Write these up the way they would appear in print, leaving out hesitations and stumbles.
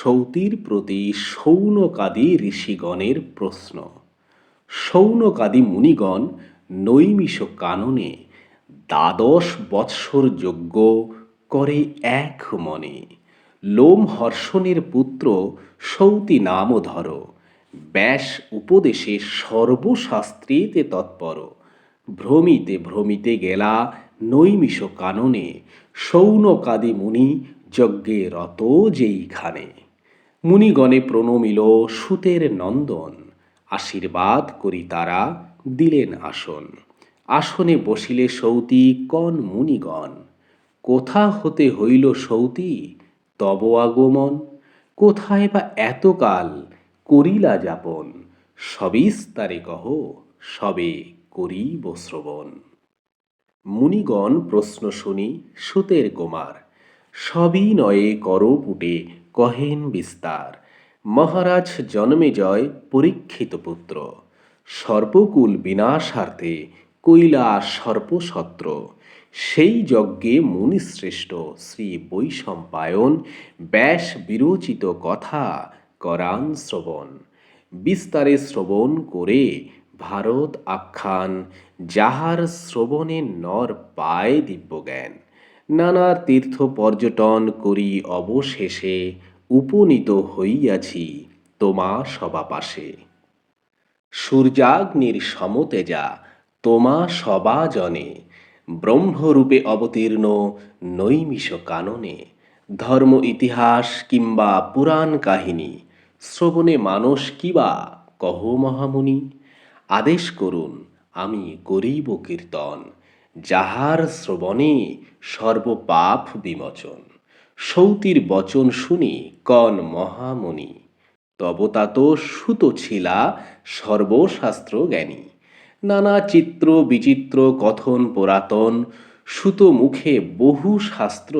সৌতির প্রতি শৌনকাদি ঋষিগণের প্রশ্ন। শৌনকাদি মুনিগণ নৈমিষ কাননে ১২ বৎসর যজ্ঞ করে এক মনে। লোমহর্ষণের পুত্র সৌতি নাম ধর, ব্যাস উপদেশে সর্বশাস্ত্রেতে তৎপর। ভ্রমিতে ভ্রমিতে গেলা নৈমিষ কাননে, শৌনকাদি মুনি যজ্ঞে রত যেইখানে। মুনিগণে প্রণমিল সুতের নন্দন, আশীর্বাদ করি তারা দিলেন আসন। আসনে বসিলে সৌতি কন মুনিগণ, কোথা হতে হইল সৌতি তব আগমন? কোথায় বা এতকাল করিলা যাপন? সবিস্তারে কহ, সবে করিব শ্রবণ। মুনিগণ প্রশ্ন শুনি সুতের কুমার, সবিনয়ে করপুটে কহেন বিস্তার। মহারাজ জন্মেজয় পরীক্ষিত পুত্র, সর্পকুল বিনাশার্থে কৈলা সর্পসত্র। সেই যজ্ঞে মুনিশ্রেষ্ঠ শ্রী বৈশম্পায়ন, ব্যাস বিরচিত কথা করান শ্রবণ। বিস্তারে শ্রবণ করে ভারত আখ্যান, যাহার শ্রবণে নর পায় দিব্যজ্ঞান। নানা তীর্থ পর্যটন করি অবশেষে, উপনীত হইয়াছি তোমা সবা পাশে। সূর্যাগ্নির সমতেজা তোমা সবা জনে, ব্রহ্মরূপে অবতীর্ণ নৈমিষ কাননে। ধর্ম ইতিহাস কিংবা পুরাণ কাহিনী, শ্রবণে মানস কিবা কহ মহামুনি। আদেশ করুন আমি করিব কীর্তন, যাহার শ্রবণে সর্বপাপ বিমোচন। সৌতির বচন শুনি কন মহামুনি, তব তাত সুত ছিলা সর্বশাস্ত্র জ্ঞানী। নানা চিত্র বিচিত্র কথন পুরাতন, সুত মুখে বহু শাস্ত্র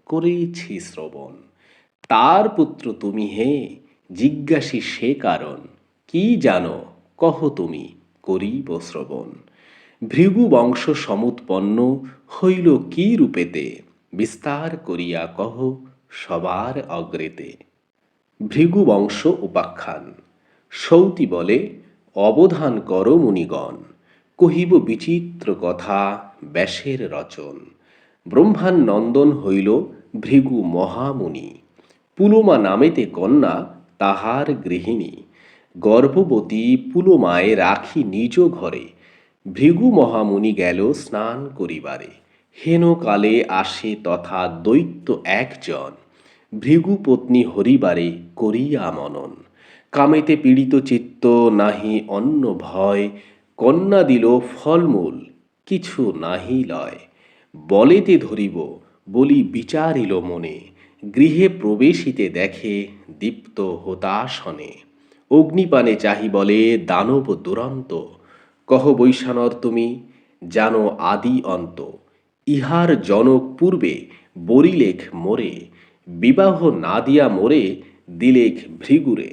করেছি শ্রবণ। তার পুত্র তুমি হে, জিজ্ঞাসি সে কারণ, কি জানো কহ তুমি করিব শ্রবণ। ভৃগু বংশ সমুৎপন্ন হইল কি রূপেতে, বিস্তার করিয়া কহ সবার অগ্রেতে। ভৃগু বংশ উপাখ্যান। সৌতি বলে, অবধান কর মুনিগণ, কহিব বিচিত্র কথা ব্যাসের রচন। ব্রহ্মার নন্দন হইল ভৃগু মহামুনি, পুলোমা নামেতে কন্যা তাহার গৃহিণী। গর্ভবতী পুলোমায় রাখি নিজ ঘরে, ভৃগু মহামুনি গেল স্নান করিবারে। হেন কালে আসে তথা দৈত্য একজন, ভৃগু পত্নী হরিবারে করিয়া মনন। কামেতে পীড়িত চিত্ত নাহি অন্য ভয়, কন্যা দিল ফলমূল কিছু নাহি লয়। বলেতে ধরিব বলি বিচারিল মনে, গৃহে প্রবেশিতে দেখে দীপ্ত হোতাসনে। অগ্নিপানে চাহি বলে দানব দুরন্ত, কহ বৈশানর তুমি জানো আদি অন্ত। ইহার জনক পূর্বে বরিলেখ মোরে, বিবাহ না দিয়া মোরে দিলেখ ভৃগুরে।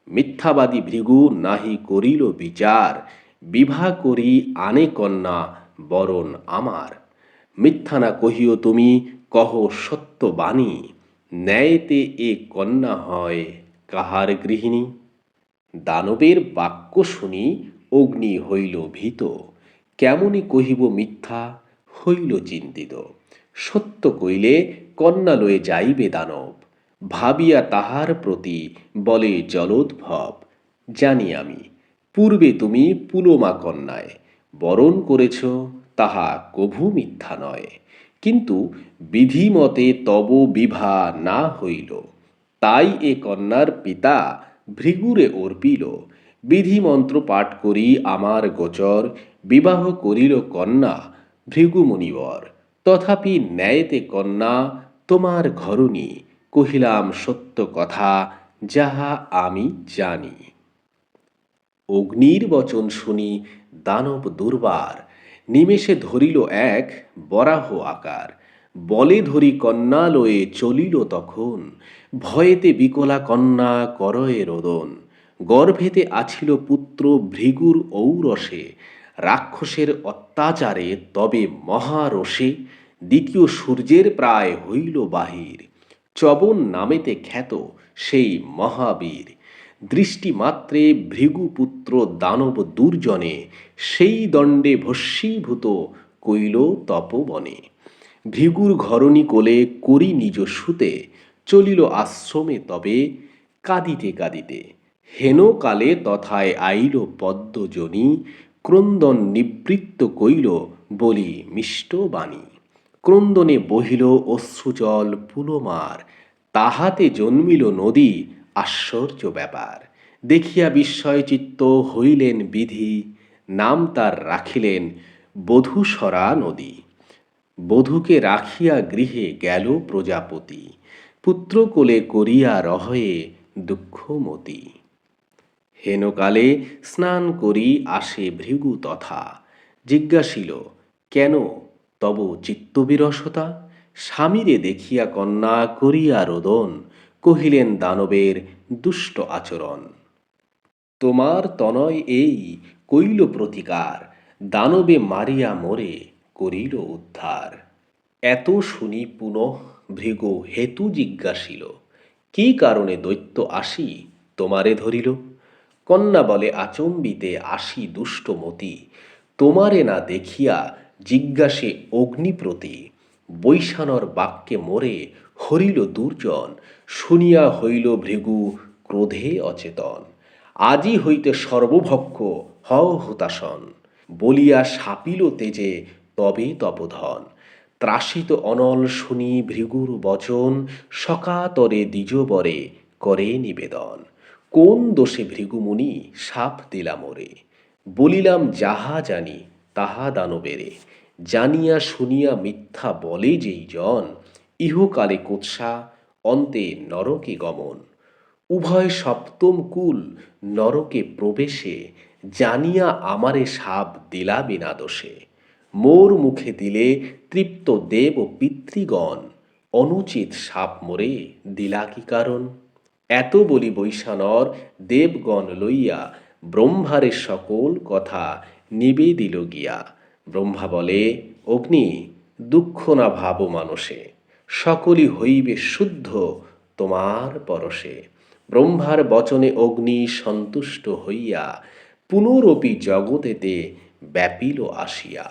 মিথ্যাবাদী ভৃগু নাহি করিল বিচার, বিবাহ করি আনে কন্যা বরণ আমার। মিথ্যা না কহিও তুমি কহ সত্য বাণী, ন্যায়তে এ কন্যা হয় কাহার গৃহিণী। দানবের বাক্য শুনি অগ্নি হইল ভীত, কেমনি কহিব মিথ্যা হইল চিন্তিত। সত্য কইলে কন্যা লয়ে যাইবে দানব, ভাবিয়া তাহার প্রতি বলে জলোদ্ভব। জানি আমি পূর্বে তুমি পুলোমা কন্যায় বরণ করেছ, তাহা কভু মিথ্যা নয়। কিন্তু বিধিমতে তব বিভা না হইল, তাই এ কন্যার পিতা ভৃগুরে অর্পিল। বিধিমন্ত্র পাঠ করি আমার গোচর, বিবাহ করিল কন্যা ভৃগু মুনিবর। তথাপি ন্যায়তে কন্যা তোমার ঘরণী, কহিলাম সত্য কথা যাহা আমি জানি। অগ্নির বচন শুনি দানব দুর্বার, নিমেষে ধরিল এক বরাহ আকার। বলে ধরি কন্যা লয়ে চলিল তখন, ভয়েতে বিকলা কন্যা করয়ে রোদন। গর্ভেতে আছিল পুত্র ভৃগুর ঔরসে, রাক্ষসের অত্যাচারে তবে মহারোষে। দ্বিতীয় সূর্যের প্রায় হইল বাহির, চবন নামেতে খ্যাত সেই মহাবীর দৃষ্টিমাত্রে ভৃগুপুত্র দানব দুর্জনে সেই দণ্ডে ভস্মীভূত কইল তপবনে। ভৃগুর ঘরণী কোলে করি নিজ সুতে চলিল আশ্রমে তবে কাঁদিতে কাঁদিতে। হেন কালে তথায় আইল পদ্মজনী ক্রন্দন নিবৃত্ত কইল বলি মিষ্ট বাণী। ক্রন্দনে বহিল অশ্রুজল পুলমার তাহাতে জন্মিল নদী আশ্চর্য ব্যাপার। দেখিয়া বিস্ময়চিত্ত হইলেন বিধি নাম তার রাখিলেন বধূসরা নদী। বধূকে রাখিয়া গৃহে গেল প্রজাপতি পুত্র কোলে করিয়া রহয়ে দুঃখমতি। হেনকালে স্নান করি আসে ভৃগু তথা জিজ্ঞাসিল কেন তব চিত্তবিরসতা। স্বামীরে দেখিয়া কন্যা করিয়া রোদন কহিলেন দানবের দুষ্ট আচরণ। তোমার তনয় এই কইল প্রতিকার দানবে মারিয়া মোরে করিল উদ্ধার। এত শুনি পুনঃ ভৃগু হেতু জিজ্ঞাসিল কি কারণে দৈত্য আসি তোমারে ধরিল। কন্যা বলে আচম্বিতে আসি দুষ্টমতি তোমারে না দেখিয়া জিজ্ঞাসে অগ্নিপ্রতি। বৈশানর বাক্যে মোরে হরিল দুর্জন শুনিয়া হইল ভৃগু ক্রোধে অচেতন। আজি হইতে সর্বভক্ষ হও হুতাশন বলিয়া শাপিল তেজে তবে তপোধন। ত্রাসিত অনল শুনি ভৃগুর বচন সকাতরে দ্বিজবরে করে নিবেদন। কোন দোষে ভৃগুমুনি শাপ দিলা মোরে বলিলাম যাহা জানি তাহা দানবেরে। জানিয়া শুনিয়া মিথ্যা বলে যেই জন ইহকালে কোৎসা অন্তে নরকে গমন। উভয় সপ্তম কুল নরকে প্রবেশে জানিয়া আমারে শাপ দিলা বিনা দোষে। মোর মুখে দিলে তৃপ্ত দেব পিতৃগণ অনুচিত শাপ মোরে দিলা কি কারণ। এত বলি বৈশানর দেবগণ লইয়া ব্রহ্মারে সকল কথা নিবেদিল গিয়া। ব্রহ্মা বলে অগ্নি দুঃখ না ভাবো মানসে সকলই হইবে শুদ্ধ তোমার পরশে। ব্রহ্মার বচনে অগ্নি সন্তুষ্ট হইয়া পুনরপি জগতেতে ব্যাপিল আসিয়া।